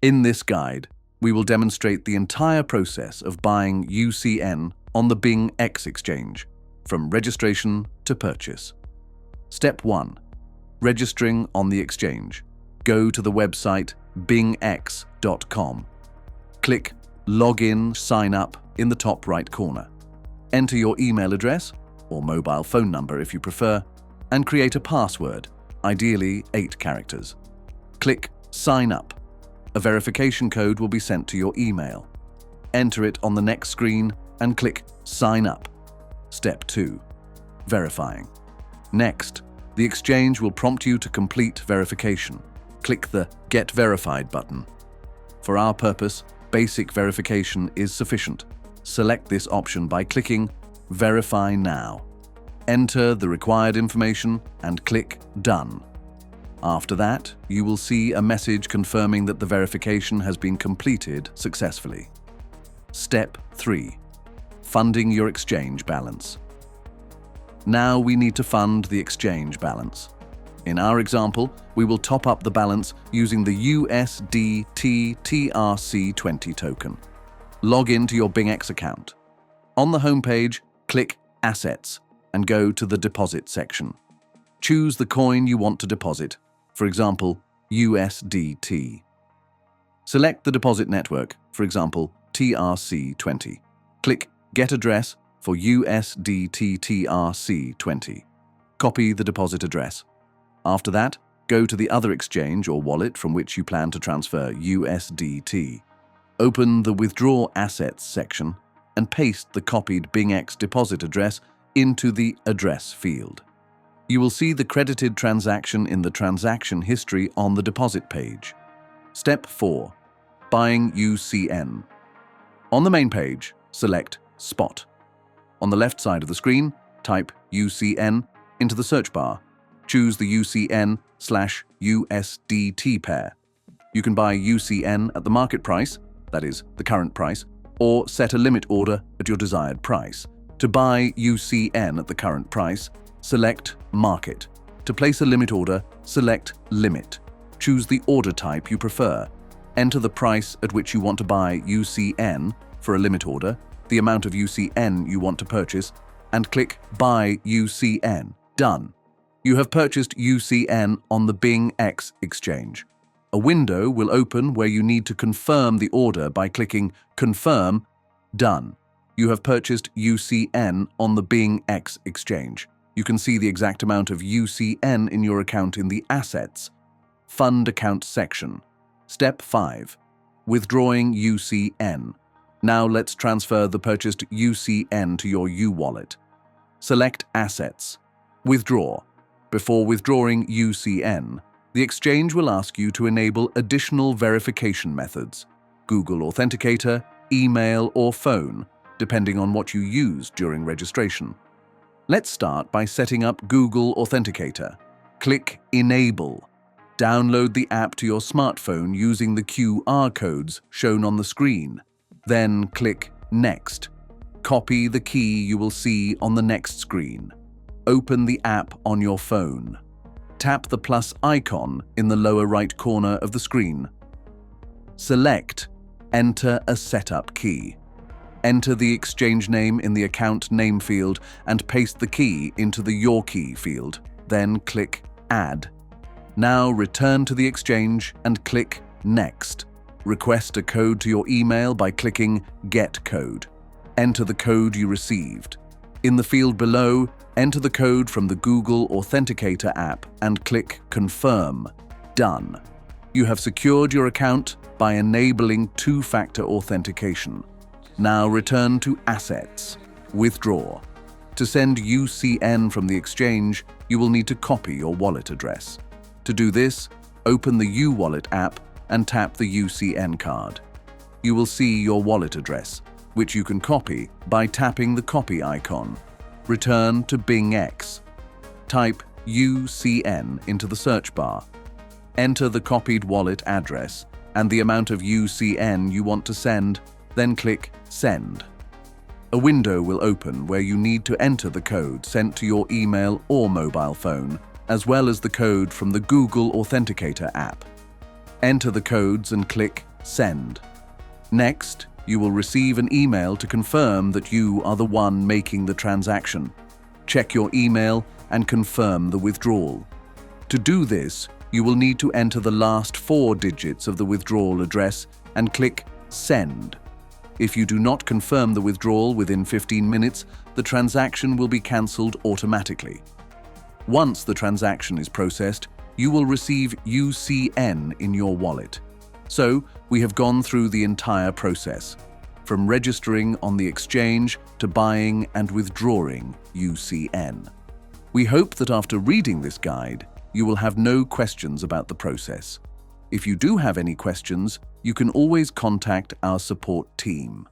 In this guide, we will demonstrate the entire process of buying UCN on the BingX exchange, from registration to purchase. Step 1. Registering on the exchange. Go to the website bingx.com. Click Login Sign Up in the top right corner. Enter your email address, or mobile phone number if you prefer, and create a password, ideally 8 characters. Click Sign Up. A verification code will be sent to your email. Enter it on the next screen and click Sign Up. Step 2. Verifying. Next, the exchange will prompt you to complete verification. Click the Get Verified button. For our purpose, basic verification is sufficient. Select this option by clicking Verify Now. Enter the required information and click Done. After that, you will see a message confirming that the verification has been completed successfully. Step 3. Funding your exchange balance. Now we need to fund the exchange balance. In our example, we will top up the balance using the USDT TRC20 token. Log in to your BingX account. On the homepage, click Assets and go to the Deposit section. Choose the coin you want to deposit, for example, USDT. Select the deposit network, for example, TRC20. Click Get Address for USDT TRC20. Copy the deposit address. After that, go to the other exchange or wallet from which you plan to transfer USDT. Open the Withdraw Assets section and paste the copied BingX deposit address into the Address field. You will see the credited transaction in the transaction history on the deposit page. Step 4. Buying UCN. On the main page, select Spot. On the left side of the screen, type UCN into the search bar. Choose the UCN/USDT pair. You can buy UCN at the market price, that is, the current price, or set a limit order at your desired price. To buy UCN at the current price, select Market. To place a limit order, select Limit. Choose the order type you prefer. Enter the price at which you want to buy UCN for a limit order, the amount of UCN you want to purchase, and click Buy UCN. Done. You have purchased UCN on the BingX exchange. A window will open where you need to confirm the order by clicking Confirm. Done. You have purchased UCN on the BingX exchange. You can see the exact amount of UCN in your account in the Assets, Fund Account section. Step 5. Withdrawing UCN. Now let's transfer the purchased UCN to your UWallet. Select Assets. Withdraw. Before withdrawing UCN, the exchange will ask you to enable additional verification methods: Google Authenticator, email, or phone, depending on what you used during registration. Let's start by setting up Google Authenticator. Click Enable. Download the app to your smartphone using the QR codes shown on the screen. Then click Next. Copy the key you will see on the next screen. Open the app on your phone. Tap the plus icon in the lower right corner of the screen. Select Enter a setup key. Enter the exchange name in the account name field and paste the key into the Your Key field. Then click Add. Now return to the exchange and click Next. Request a code to your email by clicking Get Code. Enter the code you received. In the field below, enter the code from the Google Authenticator app and click Confirm. Done. You have secured your account by enabling two-factor authentication. Now return to Assets. Withdraw. To send UCN from the exchange, you will need to copy your wallet address. To do this, open the UWallet app and tap the UCN card. You will see your wallet address, which you can copy by tapping the copy icon. Return to BingX. Type UCN into the search bar. Enter the copied wallet address and the amount of UCN you want to send, then click Send. A window will open where you need to enter the code sent to your email or mobile phone, as well as the code from the Google Authenticator app. Enter the codes and click Send. Next, you will receive an email to confirm that you are the one making the transaction. Check your email and confirm the withdrawal. To do this, you will need to enter the last 4 digits of the withdrawal address and click Send. If you do not confirm the withdrawal within 15 minutes, the transaction will be cancelled automatically. Once the transaction is processed, you will receive UCN in your wallet. So, we have gone through the entire process, from registering on the exchange to buying and withdrawing UCN. We hope that after reading this guide, you will have no questions about the process. If you do have any questions, you can always contact our support team.